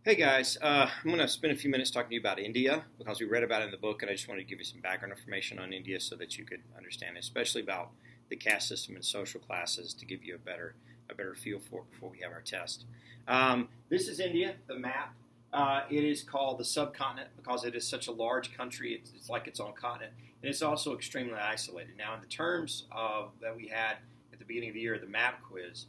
Hey guys, I'm going to spend a few minutes talking to you about India because we read about it in the book, and I just wanted to give you some background information on India so that you could understand it, especially about the caste system and social classes, to give you a better feel for it before we have our test. This is India, the map. It is called the subcontinent because it is such a large country. It's like its own continent, and it's also extremely isolated. Now, in the terms that we had at the beginning of the year, the map quiz.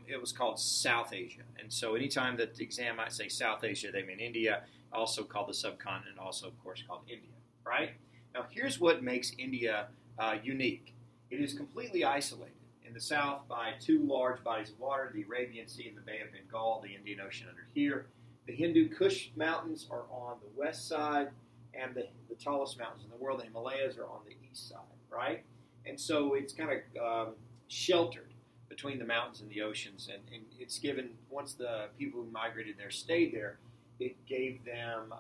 It was called South Asia. And so anytime that the exam might say South Asia, they mean India, also called the subcontinent, also, of course, called India, right? Now, here's what makes India unique. It is completely isolated in the south by two large bodies of water, the Arabian Sea and the Bay of Bengal, the Indian Ocean under here. The Hindu Kush Mountains are on the west side, and the tallest mountains in the world, the Himalayas, are on the east side, right? And so it's kind of sheltered between the mountains and the oceans, and it's given, once the people who migrated there stayed there, it gave them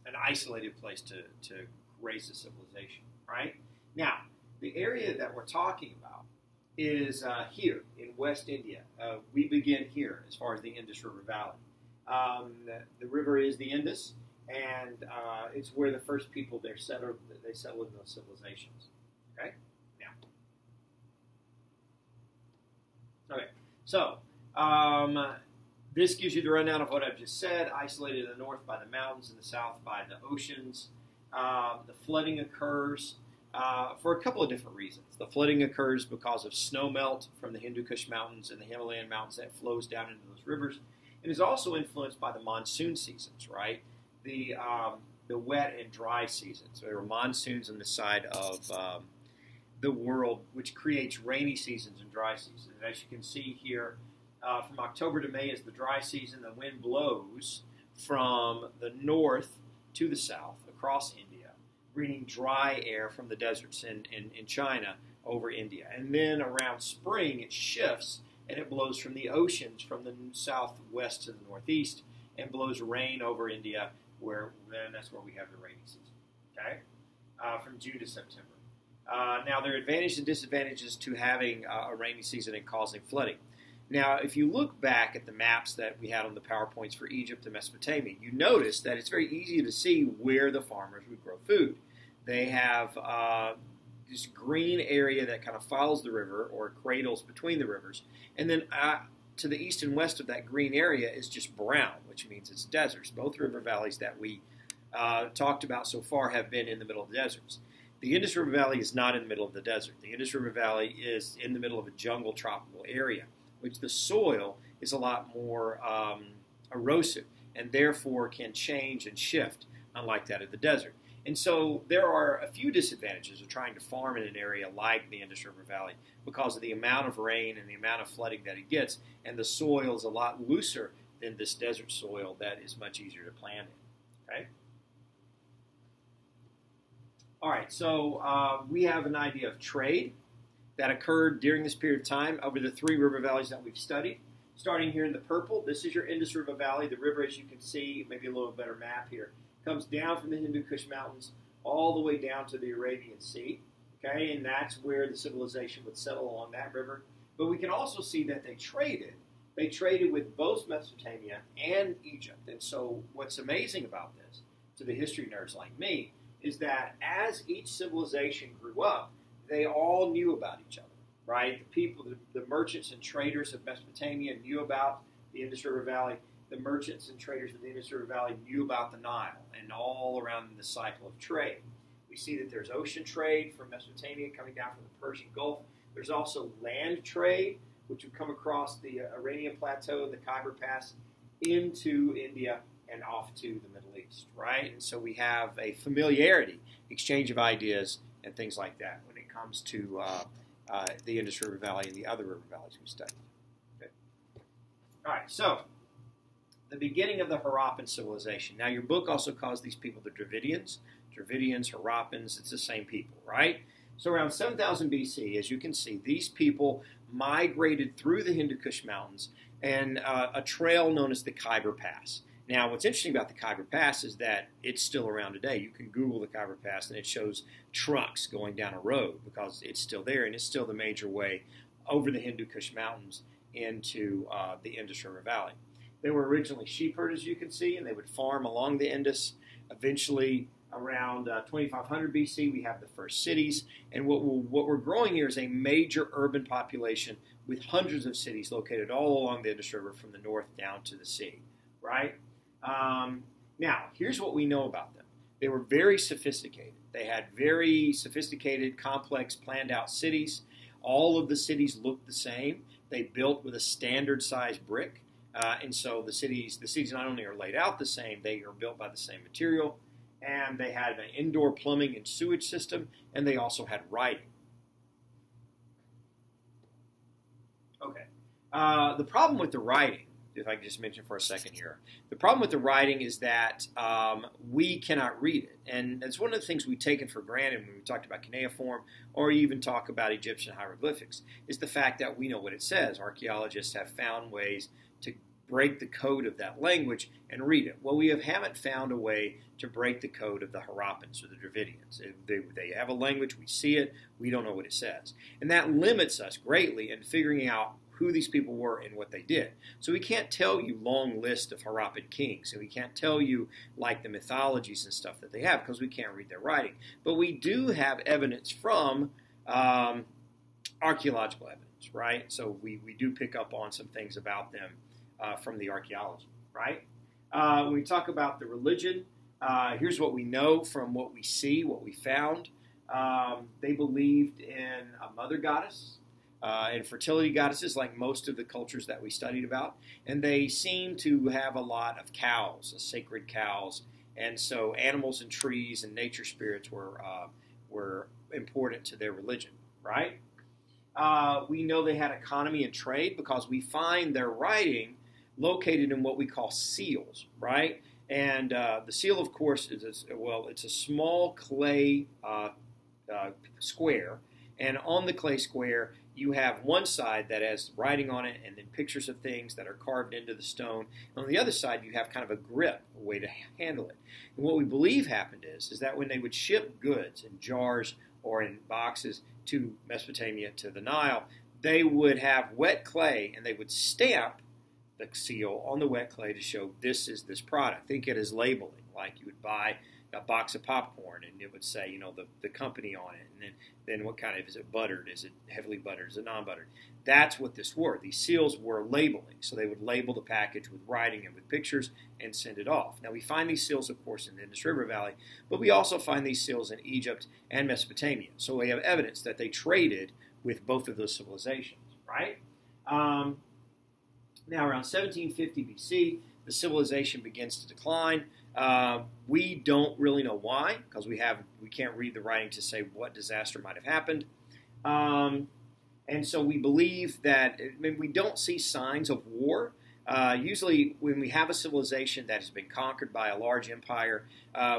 an isolated place to raise a civilization, right? Now, the area that we're talking about is here in West India. We begin here as far as the Indus River Valley. The river is the Indus, and it's where the first people there settled in those civilizations, okay? Okay, so this gives you the rundown of what I've just said. Isolated in the north by the mountains, in the south by the oceans. The flooding occurs for a couple of different reasons. The flooding occurs because of snow melt from the Hindu Kush Mountains and the Himalayan mountains that flows down into those rivers. It is also influenced by the monsoon seasons, right? The wet and dry seasons. There are monsoons on the side of the world, which creates rainy seasons and dry seasons. And as you can see here, from October to May is the dry season. The wind blows from the north to the south across India, bringing dry air from the deserts in China over India. And then around spring, it shifts, and it blows from the oceans from the southwest to the northeast, and blows rain over India, and that's where we have the rainy season, okay, from June to September. Now, there are advantages and disadvantages to having a rainy season and causing flooding. Now, if you look back at the maps that we had on the PowerPoints for Egypt and Mesopotamia, you notice that it's very easy to see where the farmers would grow food. They have this green area that kind of follows the river or cradles between the rivers. And then to the east and west of that green area is just brown, which means it's deserts. Both river valleys that we talked about so far have been in the middle of the deserts. The Indus River Valley is not in the middle of the desert. The Indus River Valley is in the middle of a jungle tropical area, which the soil is a lot more erosive and therefore can change and shift, unlike that of the desert. And so there are a few disadvantages of trying to farm in an area like the Indus River Valley because of the amount of rain and the amount of flooding that it gets, and the soil is a lot looser than this desert soil that is much easier to plant in. Okay? All right, so we have an idea of trade that occurred during this period of time over the three river valleys that we've studied. Starting here in the purple, this is your Indus River Valley. The river, as you can see, maybe a little better map here, comes down from the Hindu Kush Mountains all the way down to the Arabian Sea, okay? And that's where the civilization would settle along that river. But we can also see that they traded. They traded with both Mesopotamia and Egypt. And so what's amazing about this, to the history nerds like me, is that as each civilization grew up, they all knew about each other, right? The people, the merchants and traders of Mesopotamia knew about the Indus River Valley. The merchants and traders of the Indus River Valley knew about the Nile and all around the cycle of trade. We see that there's ocean trade from Mesopotamia coming down from the Persian Gulf. There's also land trade, which would come across the Iranian Plateau and the Khyber Pass into India and off to the Middle East, right? And so we have a familiarity, exchange of ideas, and things like that when it comes to the Indus River Valley and the other river valleys we studied. Okay. All right, so the beginning of the Harappan civilization. Now, your book also calls these people the Dravidians. Dravidians, Harappans, it's the same people, right? So around 7000 BC, as you can see, these people migrated through the Hindu Kush Mountains and a trail known as the Khyber Pass. Now, what's interesting about the Khyber Pass is that it's still around today. You can Google the Khyber Pass, and it shows trucks going down a road because it's still there, and it's still the major way over the Hindu Kush Mountains into the Indus River Valley. They were originally sheep herders, you can see, and they would farm along the Indus. Eventually, around 2500 BC, we have the first cities. And what we're growing here is a major urban population with hundreds of cities located all along the Indus River from the north down to the sea, right? Now, here's what we know about them. They were very sophisticated. They had very sophisticated, complex, planned-out cities. All of the cities looked the same. They built with a standard-sized brick. And so the cities not only are laid out the same, they are built by the same material. And they had an indoor plumbing and sewage system, and they also had writing. Okay. The problem with the writing, if I could just mention for a second here, the problem with the writing is that we cannot read it. And it's one of the things we've taken for granted when we talked about cuneiform or even talk about Egyptian hieroglyphics, is the fact that we know what it says. Archaeologists have found ways to break the code of that language and read it. Well, we haven't found a way to break the code of the Harappans or the Dravidians. They have a language, we see it, we don't know what it says. And that limits us greatly in figuring out who these people were and what they did. So we can't tell you long list of Harappan kings, and we can't tell you like the mythologies and stuff that they have because we can't read their writing. But we do have evidence from archaeological evidence, right? So we do pick up on some things about them from the archaeology, right? When we talk about the religion, here's what we know from what we see, what we found. They believed in a mother goddess and fertility goddesses like most of the cultures that we studied about. And they seem to have a lot of cows, sacred cows. And so animals and trees and nature spirits were important to their religion, right? We know they had economy and trade because we find their writing located in what we call seals, right? And the seal, of course, it's a small clay square. And on the clay square, you have one side that has writing on it and then pictures of things that are carved into the stone. And on the other side, you have kind of a grip, a way to handle it. And what we believe happened is that when they would ship goods in jars or in boxes to Mesopotamia, to the Nile, they would have wet clay and they would stamp the seal on the wet clay to show this is this product. Think it as labeling, like you would buy a box of popcorn and it would say, the company on it, and then what kind of, is it buttered, is it heavily buttered, is it non-buttered? That's what this were. These seals were labeling, so they would label the package with writing and with pictures and send it off. Now we find these seals, of course, in the Indus River Valley, but we also find these seals in Egypt and Mesopotamia. So we have evidence that they traded with both of those civilizations, right? Now, around 1750 BC, the civilization begins to decline. We don't really know why, because we can't read the writing to say what disaster might have happened. And so we believe that we don't see signs of war. Usually, when we have a civilization that has been conquered by a large empire,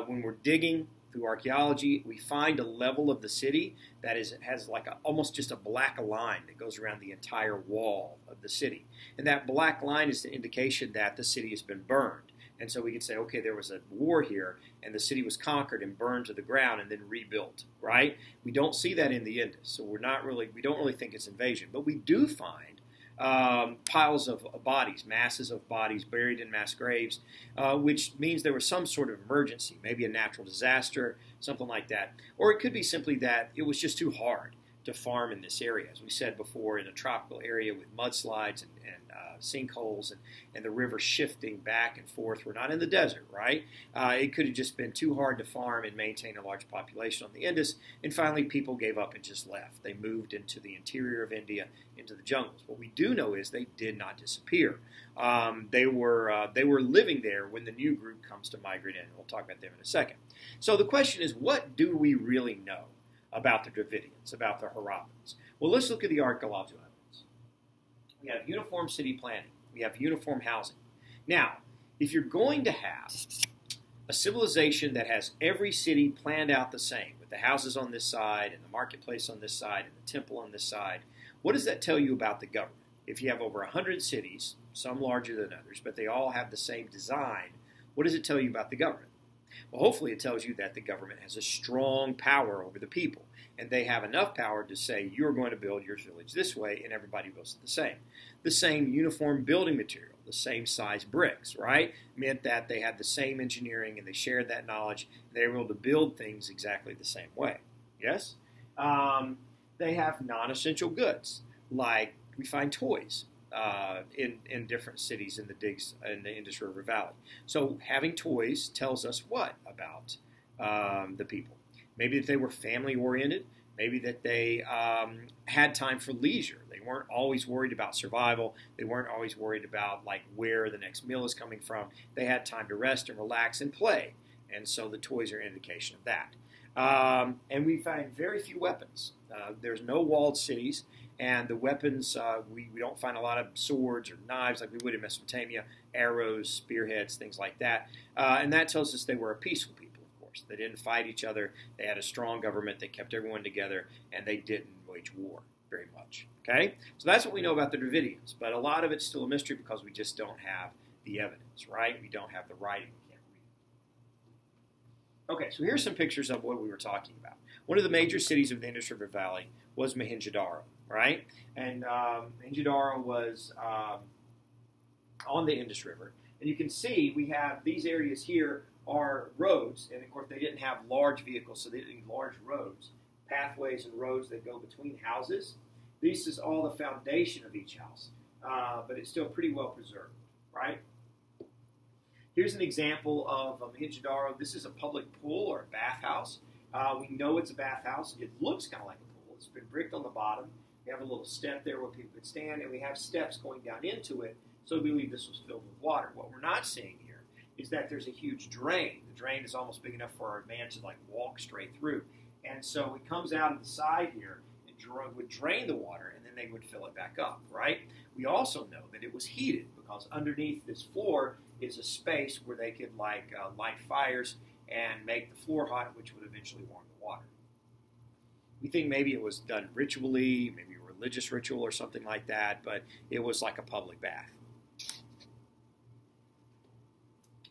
when we're digging through archaeology, we find a level of the city that has like almost just a black line that goes around the entire wall of the city. And that black line is the indication that the city has been burned. And so we could say, okay, there was a war here, and the city was conquered and burned to the ground and then rebuilt, right? We don't see that in the Indus, so we don't really think it's invasion. But we do find piles of bodies, masses of bodies buried in mass graves, which means there was some sort of emergency, maybe a natural disaster, something like that. Or it could be simply that it was just too hard to farm in this area. As we said before, in a tropical area with mudslides and sinkholes and the river shifting back and forth. We're not in the desert, right? It could have just been too hard to farm and maintain a large population on the Indus, and finally people gave up and just left. They moved into the interior of India, into the jungles. What we do know is they did not disappear. They were living there when the new group comes to migrate in. We'll talk about them in a second. So the question is, what do we really know about the Dravidians, about the Harappans? Well, let's look at the archaeological evidence. We have uniform city planning. We have uniform housing. Now, if you're going to have a civilization that has every city planned out the same, with the houses on this side and the marketplace on this side and the temple on this side, what does that tell you about the government? If you have over 100 cities, some larger than others, but they all have the same design, what does it tell you about the government? Well, hopefully it tells you that the government has a strong power over the people, and they have enough power to say, you're going to build your village this way, and everybody builds it the same. The same uniform building material, the same size bricks, right? Meant that they had the same engineering, and they shared that knowledge, and they were able to build things exactly the same way. Yes? They have non-essential goods, like we find toys in different cities in the Indus River Valley. So having toys tells us what about the people? Maybe that they were family-oriented. Maybe that they had time for leisure. They weren't always worried about survival. They weren't always worried about like where the next meal is coming from. They had time to rest and relax and play. And so the toys are an indication of that. And we find very few weapons. There's no walled cities. And the weapons, we don't find a lot of swords or knives like we would in Mesopotamia, arrows, spearheads, things like that. And that tells us they were a peaceful people, of course. They didn't fight each other. They had a strong government. They kept everyone together, and they didn't wage war very much. Okay? So that's what we know about the Dravidians. But a lot of it's still a mystery because we just don't have the evidence, right? We don't have the writing. We can't read it. Okay, so here's some pictures of what we were talking about. One of the major cities of the Indus River Valley was Mohenjo-Daro. Right? And Mohenjo-Daro was on the Indus River. And you can see we have these areas here are roads. And, of course, they didn't have large vehicles, so they didn't need large roads. Pathways and roads that go between houses. This is all the foundation of each house. But it's still pretty well preserved. Right? Here's an example of Mohenjo-Daro. This is a public pool or a bathhouse. We know it's a bathhouse. It looks kind of like a pool. It's been bricked on the bottom. We have a little step there where people could stand, and we have steps going down into it, so we believe this was filled with water. What we're not seeing here is that there's a huge drain. The drain is almost big enough for a man to like walk straight through. And so it comes out of the side here and would drain the water, and then they would fill it back up, right? We also know that it was heated because underneath this floor is a space where they could light fires and make the floor hot, which would eventually warm the water. We think maybe it was done ritually, maybe a religious ritual or something like that, but it was like a public bath.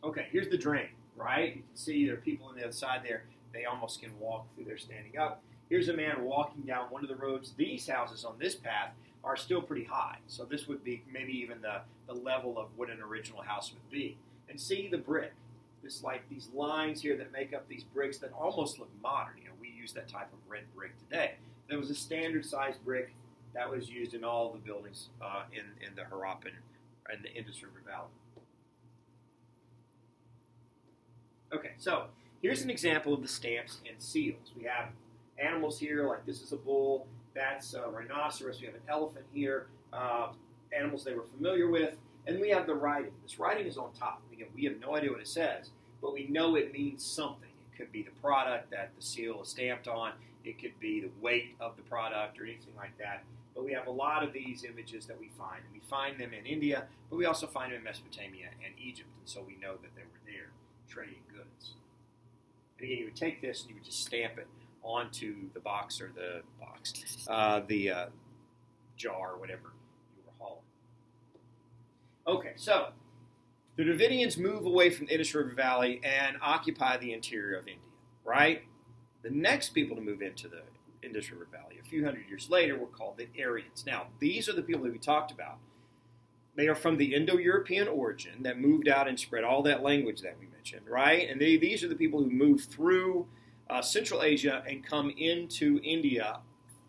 Okay, here's the drain, right? You can see there are people on the other side there. They almost can walk through there standing up. Here's a man walking down one of the roads. These houses on this path are still pretty high, so this would be maybe even the level of what an original house would be. And see the brick. This like these lines here that make up these bricks that almost look modern. You know, we use that type of red brick today. There was a standard size brick that was used in all the buildings in the Harappan and the Indus River Valley. Okay, so here's an example of the stamps and seals. We have animals here, like this is a bull, that's a rhinoceros. We have an elephant here, animals they were familiar with. And we have the writing. This writing is on top. Again, we have no idea what it says, but we know it means something. It could be the product that the seal is stamped on. It could be the weight of the product or anything like that. But we have a lot of these images that we find. And we find them in India, but we also find them in Mesopotamia and Egypt. And so we know that they were there trading goods. And again, you would take this and you would just stamp it onto the box or the jar or whatever you were hauling. Okay, so the Dravidians move away from the Indus River Valley and occupy the interior of India, right? The next people to move into the Indus River Valley a few hundred years later were called the Aryans. Now, these are the people that we talked about. They are from the Indo-European origin that moved out and spread all that language that we mentioned, right? And these are the people who moved through Central Asia and come into India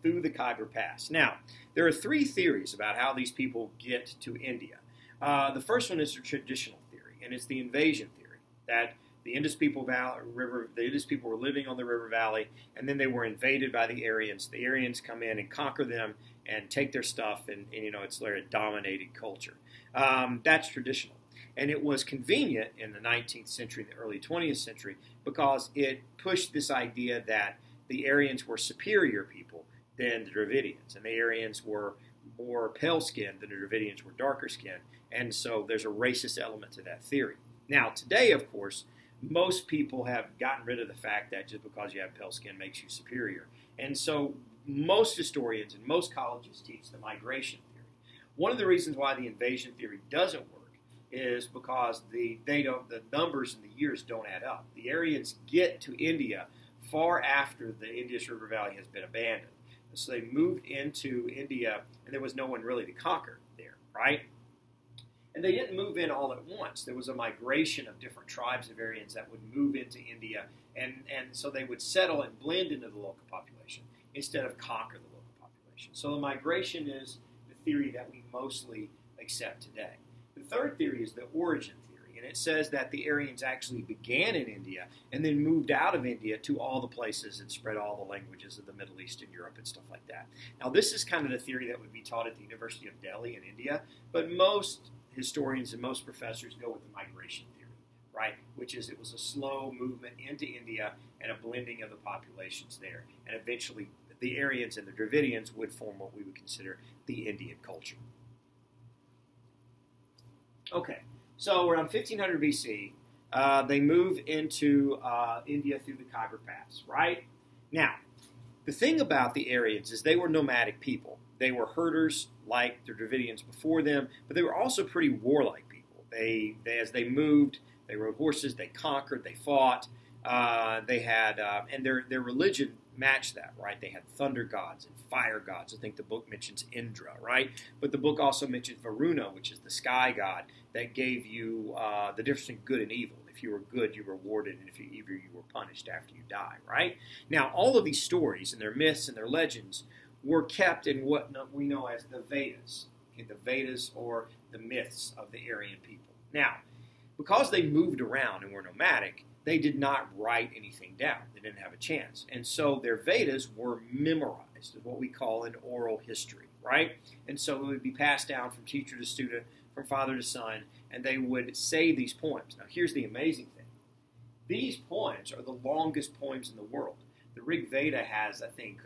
through the Khyber Pass. Now, there are three theories about how these people get to India. The first one is the traditional theory, and it's the invasion theory, that the Indus people were living on the river valley, and then they were invaded by the Aryans. The Aryans come in and conquer them and take their stuff, and it's their dominated culture. That's traditional. And it was convenient in the 19th century, the early 20th century, because it pushed this idea that the Aryans were superior people than the Dravidians, and the Aryans were more pale-skinned than the Dravidians were darker-skinned, and so there's a racist element to that theory. Now, today, of course, most people have gotten rid of the fact that just because you have pale skin makes you superior. And so most historians and most colleges teach the migration theory. One of the reasons why the invasion theory doesn't work is because the numbers and the years don't add up. The Aryans get to India far after the Indus River Valley has been abandoned. So they moved into India, and there was no one really to conquer there, right? And they didn't move in all at once. There was a migration of different tribes of Aryans that would move into India, and so they would settle and blend into the local population instead of conquer the local population. So the migration is the theory that we mostly accept today. The third theory is the origin theory, and it says that the Aryans actually began in India and then moved out of India to all the places and spread all the languages of the Middle East and Europe and stuff like that. Now, this is kind of the theory that would be taught at the University of Delhi in India, but most historians and most professors go with the migration theory, right? Which is it was a slow movement into India and a blending of the populations there. And eventually the Aryans and the Dravidians would form what we would consider the Indian culture. Okay, so around 1500 BC, they move into India through the Khyber Pass, right? Now, the thing about the Aryans is they were nomadic people. They were herders like the Dravidians before them, but they were also pretty warlike people. They as they moved, they rode horses, they conquered, they fought. They had, and their religion matched that, right? They had thunder gods and fire gods. I think the book mentions Indra, right? But the book also mentions Varuna, which is the sky god that gave you the difference between good and evil. If you were good, you were rewarded, and if you were evil, you were punished after you die, right? Now, all of these stories and their myths and their legends were kept in what we know as the Vedas, okay, the Vedas or the myths of the Aryan people. Now, because they moved around and were nomadic, they did not write anything down. They didn't have a chance. And so their Vedas were memorized, what we call an oral history, right? And so it would be passed down from teacher to student, from father to son, and they would say these poems. Now, here's the amazing thing. These poems are the longest poems in the world. The Rig Veda has, I think,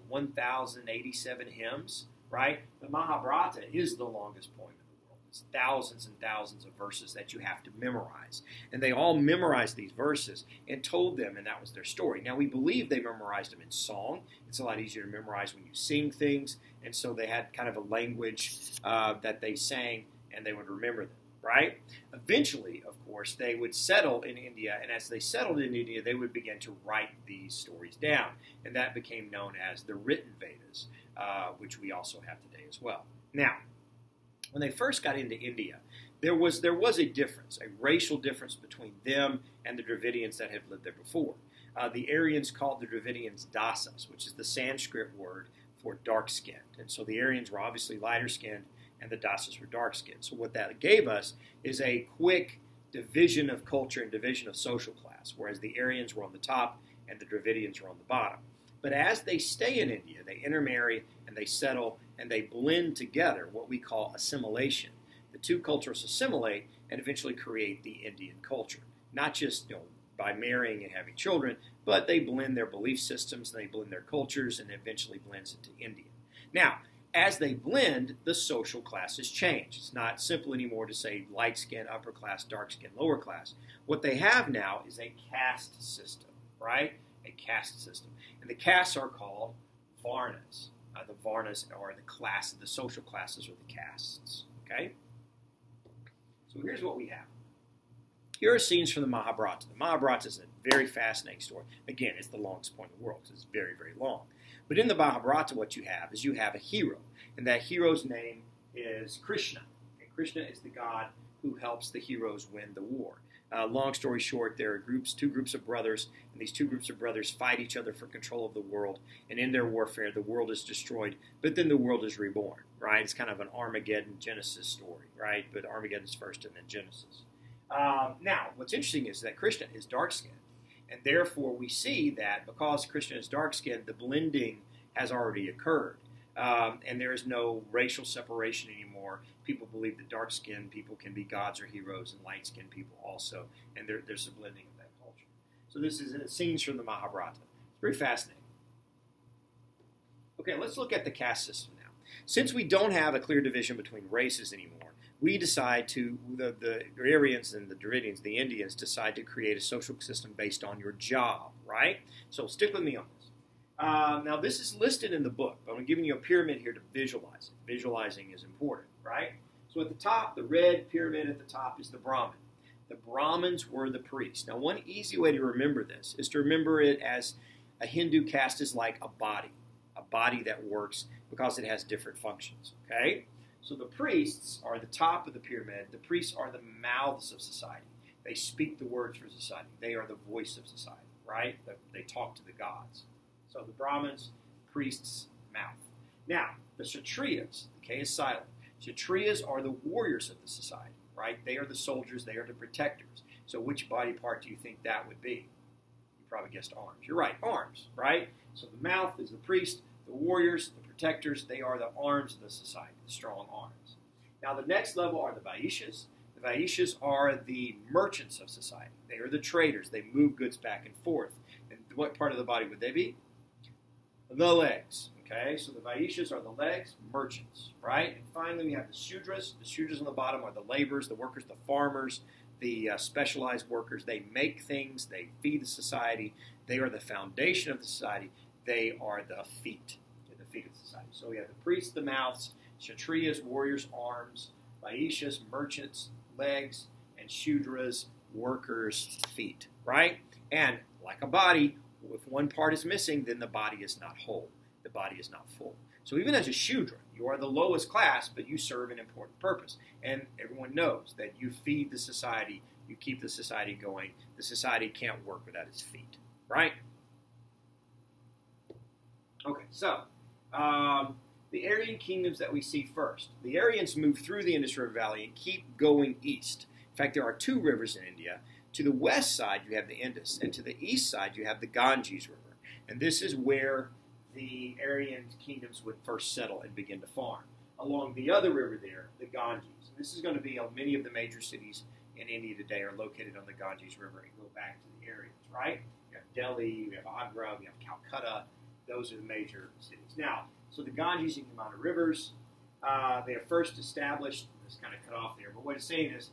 1,087 hymns, right? The Mahabharata is the longest poem in the world. It's thousands and thousands of verses that you have to memorize. And they all memorized these verses and told them, and that was their story. Now, we believe they memorized them in song. It's a lot easier to memorize when you sing things. And so they had kind of a language that they sang, and they would remember them, right? Eventually, of course, they would settle in India, and as they settled in India, they would begin to write these stories down, and that became known as the written Vedas, which we also have today as well. Now, when they first got into India, there was a difference, a racial difference between them and the Dravidians that had lived there before. The Aryans called the Dravidians dasas, which is the Sanskrit word for dark-skinned, and so the Aryans were obviously lighter-skinned, and the dasas were dark-skinned. So what that gave us is a quick division of culture and division of social class, whereas the Aryans were on the top and the Dravidians were on the bottom. But as they stay in India, they intermarry and they settle and they blend together, what we call assimilation. The two cultures assimilate and eventually create the Indian culture. Not just by marrying and having children, but they blend their belief systems, they blend their cultures, and eventually blends into Indian. Now, as they blend, the social classes change. It's not simple anymore to say light skin, upper class, dark skin, lower class. What they have now is a caste system, right? A caste system. And the castes are called varnas. The varnas are the class, the social classes or the castes, okay? So here's what we have. Here are scenes from the Mahabharata. The Mahabharata is a very fascinating story. Again, it's the longest poem in the world because it's very, very long. But in the Mahabharata, what you have is you have a hero, and that hero's name is Krishna. Okay, Krishna is the god who helps the heroes win the war. Long story short, there are two groups of brothers, and these two groups of brothers fight each other for control of the world, and in their warfare, the world is destroyed, but then the world is reborn, right? It's kind of an Armageddon Genesis story, right? But Armageddon's first and then Genesis. Now, what's interesting is that Krishna is dark-skinned. And therefore, we see that because Krishna is dark-skinned, the blending has already occurred. And there is no racial separation anymore. People believe that dark-skinned people can be gods or heroes, and light-skinned people also. And there's a blending of that culture. So this is scenes from the Mahabharata. It's very fascinating. Okay, let's look at the caste system now. Since we don't have a clear division between races anymore, we decide to, the Aryans and the Dravidians, the Indians, decide to create a social system based on your job, right? So stick with me on this. Now, this is listed in the book, but I'm giving you a pyramid here to visualize it. Visualizing is important, right? So at the top, the red pyramid at the top is the Brahmin. The Brahmins were the priests. Now, one easy way to remember this is to remember it as a Hindu caste is like a body that works because it has different functions, okay? So the priests are the top of the pyramid. The priests are the mouths of society. They speak the words for society. They are the voice of society, right? They talk to the gods. So the Brahmins, priests, mouth. Now, the Kshatriyas, the K is silent. Kshatriyas are the warriors of the society, right? They are the soldiers. They are the protectors. So which body part do you think that would be? You probably guessed arms. You're right, arms, right? So the mouth is the priest, the warriors, the protectors. They are the arms of the society, the strong arms. Now, the next level are the Vaishyas. The Vaishyas are the merchants of society. They are the traders. They move goods back and forth. And what part of the body would they be? The legs. Okay, so the Vaishyas are the legs, merchants, right? And finally, we have the Shudras. The Shudras on the bottom are the laborers, the workers, the farmers, the specialized workers. They make things. They feed the society. They are the foundation of the society. They are the feet of society. So we have the priests, the mouths, Kshatriyas, warriors, arms, Vaishyas, merchants, legs, and Shudras, workers, feet, right? And like a body, if one part is missing, then the body is not whole. The body is not full. So even as a Shudra, you are the lowest class, but you serve an important purpose. And everyone knows that you feed the society, you keep the society going. The society can't work without its feet, right? Okay, so the Aryan kingdoms that we see first. The Aryans move through the Indus River Valley and keep going east. In fact, there are two rivers in India. To the west side, you have the Indus, and to the east side, you have the Ganges River. And this is where the Aryan kingdoms would first settle and begin to farm. Along the other river there, the Ganges. And this is going to be many of the major cities in India today are located on the Ganges River and go back to the Aryans, right? You have Delhi, you have Agra, you have Calcutta. Those are the major cities. Now, so the Ganges and Yamuna rivers, they are first established, this kind of cut off there, but what it's saying is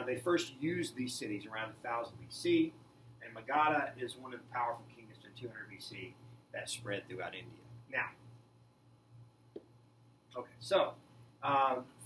they first used these cities around 1000 BC, and Magadha is one of the powerful kingdoms in 200 BC that spread throughout India. Now, okay, so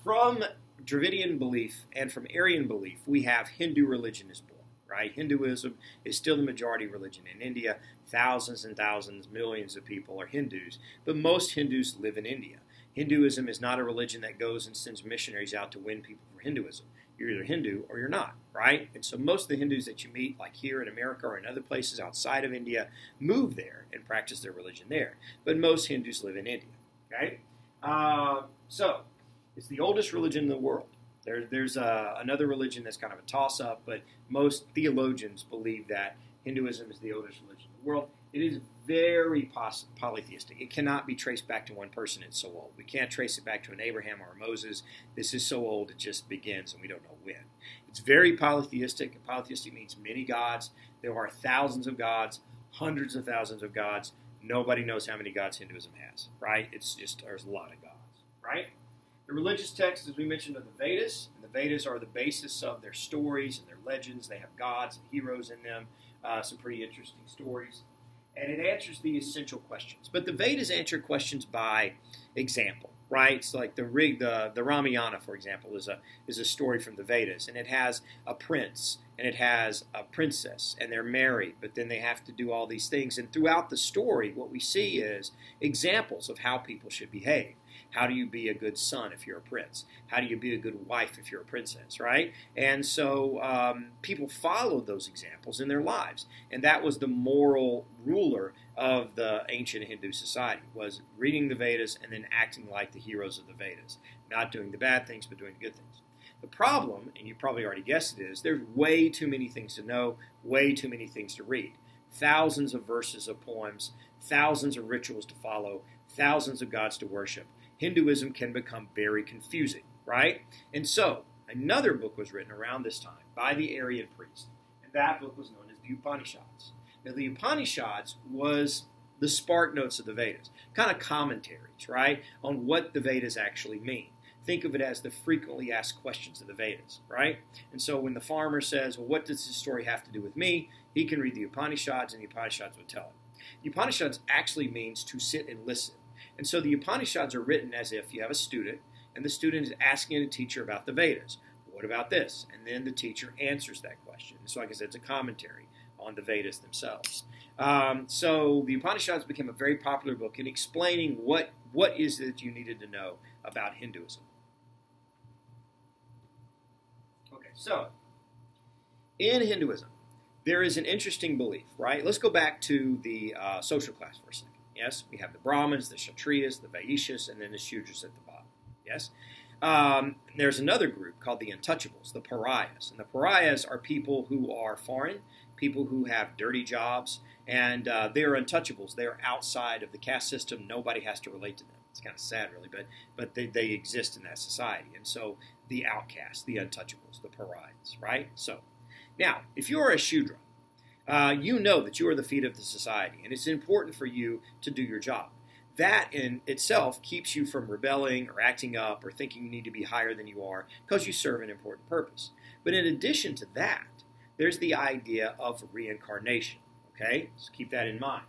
from Dravidian belief and from Aryan belief, we have Hindu religion is born, right? Hinduism is still the majority religion in India. Thousands and thousands, millions of people are Hindus, but most Hindus live in India. Hinduism is not a religion that goes and sends missionaries out to win people for Hinduism. You're either Hindu or you're not, right? And so most of the Hindus that you meet, like here in America or in other places outside of India, move there and practice their religion there. But most Hindus live in India, okay? So it's the oldest religion in the world. There's another religion that's kind of a toss-up, but most theologians believe that Hinduism is the oldest religion in the world. It is very polytheistic. It cannot be traced back to one person. It's so old. We can't trace it back to an Abraham or a Moses. This is so old it just begins, and we don't know when. It's very polytheistic. Polytheistic means many gods. There are thousands of gods, hundreds of thousands of gods. Nobody knows how many gods Hinduism has, right? It's just, there's a lot of gods, right? The religious texts, as we mentioned, are the Vedas. And the Vedas are the basis of their stories and their legends. They have gods and heroes in them, some pretty interesting stories. And it answers the essential questions. But the Vedas answer questions by example, right? So like the Ramayana, for example, is a story from the Vedas. And it has a prince and it has a princess. And they're married, but then they have to do all these things. And throughout the story, what we see is examples of how people should behave. How do you be a good son if you're a prince? How do you be a good wife if you're a princess, right? And so people followed those examples in their lives. And that was the moral ruler of the ancient Hindu society, was reading the Vedas and then acting like the heroes of the Vedas. Not doing the bad things, but doing the good things. The problem, and you probably already guessed it, is there's way too many things to know, way too many things to read. Thousands of verses of poems, thousands of rituals to follow, thousands of gods to worship. Hinduism can become very confusing, right? And so, another book was written around this time by the Aryan priest, and that book was known as the Upanishads. Now, the Upanishads was the spark notes of the Vedas, kind of commentaries, right, on what the Vedas actually mean. Think of it as the frequently asked questions of the Vedas, right? And so when the farmer says, well, what does this story have to do with me? He can read the Upanishads, and the Upanishads would tell him. The Upanishads actually means to sit and listen. And so the Upanishads are written as if you have a student, and the student is asking the teacher about the Vedas. What about this? And then the teacher answers that question. So like I said, it's a commentary on the Vedas themselves. So the Upanishads became a very popular book in explaining what is it that you needed to know about Hinduism. Okay, so in Hinduism, there is an interesting belief, right? Let's go back to the social class for a second. Yes, we have the Brahmins, the Kshatriyas, the Vaishyas, and then the Shudras at the bottom. Yes, there's another group called the Untouchables, the Pariahs, and the Pariahs are people who are foreign, people who have dirty jobs, and they're Untouchables. They're outside of the caste system. Nobody has to relate to them. It's kind of sad, really, but they exist in that society, and so the outcasts, the Untouchables, the Pariahs, right? So now, if you're a Shudra, you know that you are the feet of the society, and it's important for you to do your job. That in itself keeps you from rebelling or acting up or thinking you need to be higher than you are because you serve an important purpose. But in addition to that, there's the idea of reincarnation. Okay, so keep that in mind.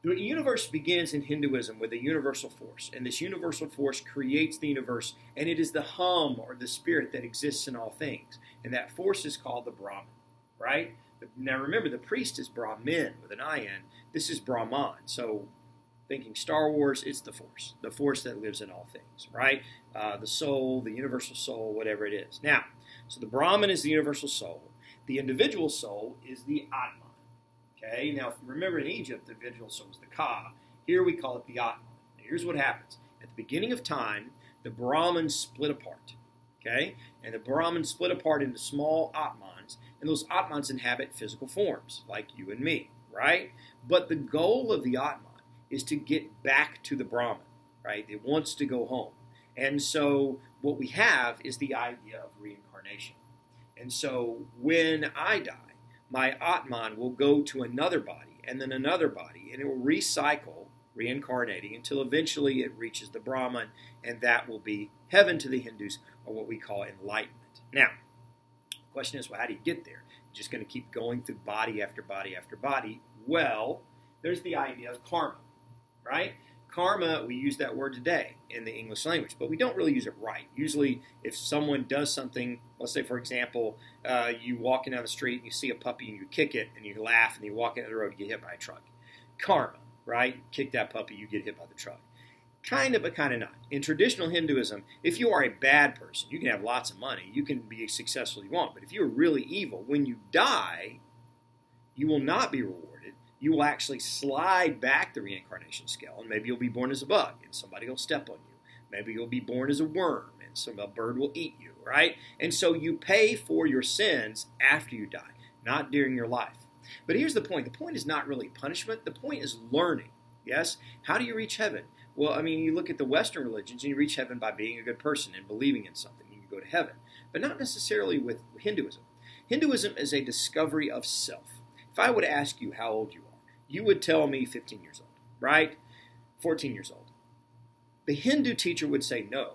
The universe begins in Hinduism with a universal force, and this universal force creates the universe, and it is the hum or the spirit that exists in all things, and that force is called the Brahman, right? Now remember, the priest is Brahmin with an I-N. This is Brahman, so thinking Star Wars, it's the force that lives in all things, right? The soul, the universal soul, whatever it is. Now, so the Brahman is the universal soul. The individual soul is the Atman. Okay, now remember in Egypt, the individual soul was the Ka. Here we call it the Atman. Now, here's what happens. At the beginning of time, the Brahmins split apart. Okay, and the Brahmins split apart into small Atmans, and those Atmans inhabit physical forms, like you and me, right? But the goal of the Atman is to get back to the Brahman, right? It wants to go home. And so what we have is the idea of reincarnation. And so when I die, my Atman will go to another body and then another body, and it will recycle, reincarnating, until eventually it reaches the Brahman, and that will be heaven to the Hindus, or what we call enlightenment. Now, the question is, well, how do you get there? You're just going to keep going through body after body after body. Well, there's the idea of karma, right? Karma, we use that word today in the English language, but we don't really use it right. Usually, if someone does something, let's say, for example, you walking down the street and you see a puppy and you kick it and you laugh and you walk into the road and get hit by a truck. Karma, right? Kick that puppy, you get hit by the truck. Kind of, but kind of not. In traditional Hinduism, if you are a bad person, you can have lots of money, you can be as successful as you want, but if you're really evil, when you die, you will not be rewarded. You will actually slide back the reincarnation scale, and maybe you'll be born as a bug, and somebody will step on you. Maybe you'll be born as a worm, and a bird will eat you, right? And so you pay for your sins after you die, not during your life. But here's the point. The point is not really punishment. The point is learning, yes? How do you reach heaven? Well, I mean, you look at the Western religions, and you reach heaven by being a good person and believing in something. You can go to heaven, but not necessarily with Hinduism. Hinduism is a discovery of self. If I would ask you how old you are, you would tell me 15 years old, right? 14 years old. The Hindu teacher would say, no,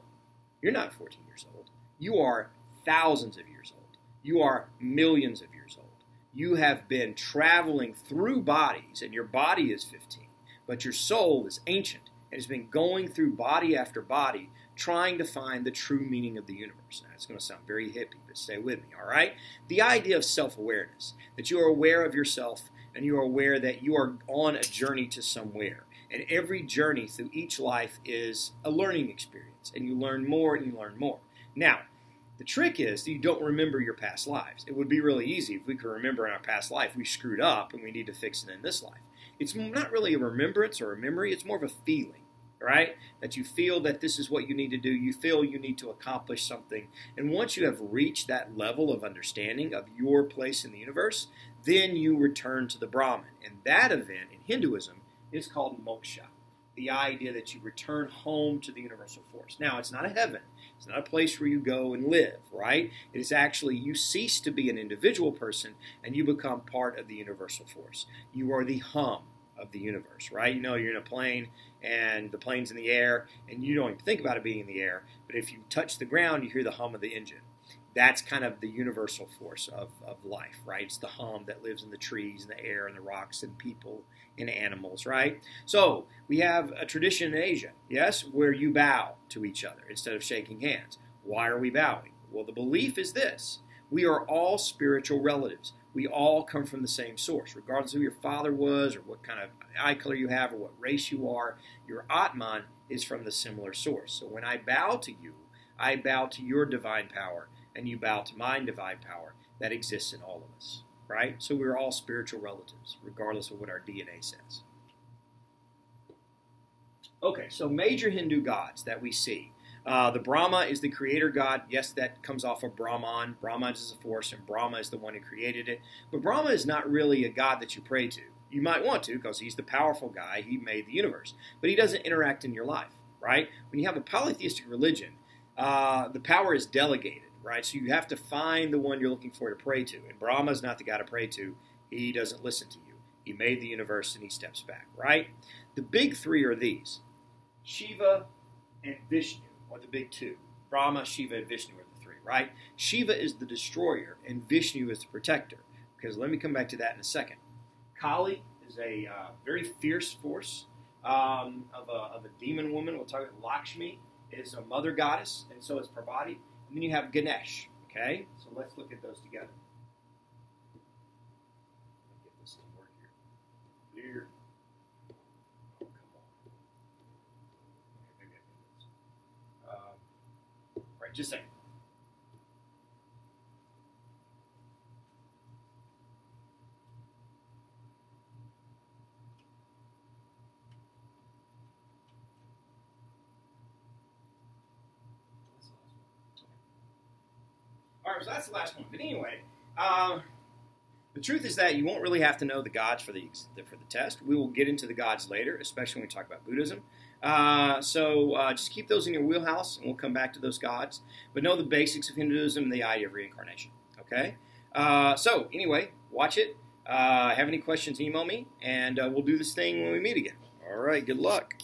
you're not 14 years old. You are thousands of years old. You are millions of years old. You have been traveling through bodies, and your body is 15, but your soul is ancient and has been going through body after body trying to find the true meaning of the universe. Now, it's going to sound very hippie, but stay with me, all right? The idea of self-awareness, that you are aware of yourself and you are aware that you are on a journey to somewhere. And every journey through each life is a learning experience, and you learn more and you learn more. Now, the trick is that you don't remember your past lives. It would be really easy if we could remember in our past life we screwed up and we need to fix it in this life. It's not really a remembrance or a memory, it's more of a feeling. Right? That you feel that this is what you need to do. You feel you need to accomplish something. And once you have reached that level of understanding of your place in the universe, then you return to the Brahman. And that event in Hinduism is called moksha. The idea that you return home to the universal force. Now, it's not a heaven. It's not a place where you go and live, right? It is actually you cease to be an individual person and you become part of the universal force. You are the hum of the universe, right? You know, you're in a plane and the plane's in the air and you don't even think about it being in the air, but if you touch the ground, you hear the hum of the engine. that's kind of the universal force of life, right? It's the hum that lives in the trees and the air and the rocks and people and animals, right? So we have a tradition in Asia, yes, where you bow to each other instead of shaking hands. Why are we bowing? Well, the belief is this. We are all spiritual relatives. We all come from the same source. Regardless of who your father was or what kind of eye color you have or what race you are, your Atman is from the similar source. So when I bow to you, I bow to your divine power, and you bow to my divine power that exists in all of us, right? So we're all spiritual relatives, regardless of what our DNA says. Okay, so major Hindu gods that we see. The Brahma is the creator god. Yes, that comes off of Brahman. Brahman is a force, and Brahma is the one who created it. But Brahma is not really a god that you pray to. You might want to, because he's the powerful guy. He made the universe. But he doesn't interact in your life, right? When you have a polytheistic religion, the power is delegated, right? So you have to find the one you're looking for to pray to. And Brahma is not the guy to pray to. He doesn't listen to you. He made the universe, and he steps back, right? The big three are these. Shiva and Vishnu are the big two. Brahma, Shiva, and Vishnu are the three, right? Shiva is the destroyer, and Vishnu is the protector. Because let me come back to that in a second. Kali is a very fierce force of a demon woman. We'll talk about Lakshmi is a mother goddess, and so is Parvati. And then you have Ganesh, okay? So let's look at those together. Get this to work here. Here. Oh, come on. Okay, maybe I can do this. Right, just a second. All right, so that's the last one. But anyway, the truth is that you won't really have to know the gods for the test. We will get into the gods later, especially when we talk about Buddhism. So just keep those in your wheelhouse, and we'll come back to those gods. But know the basics of Hinduism and the idea of reincarnation. Okay? So anyway, watch it. Have any questions, email me, and we'll do this thing when we meet again. All right, good luck.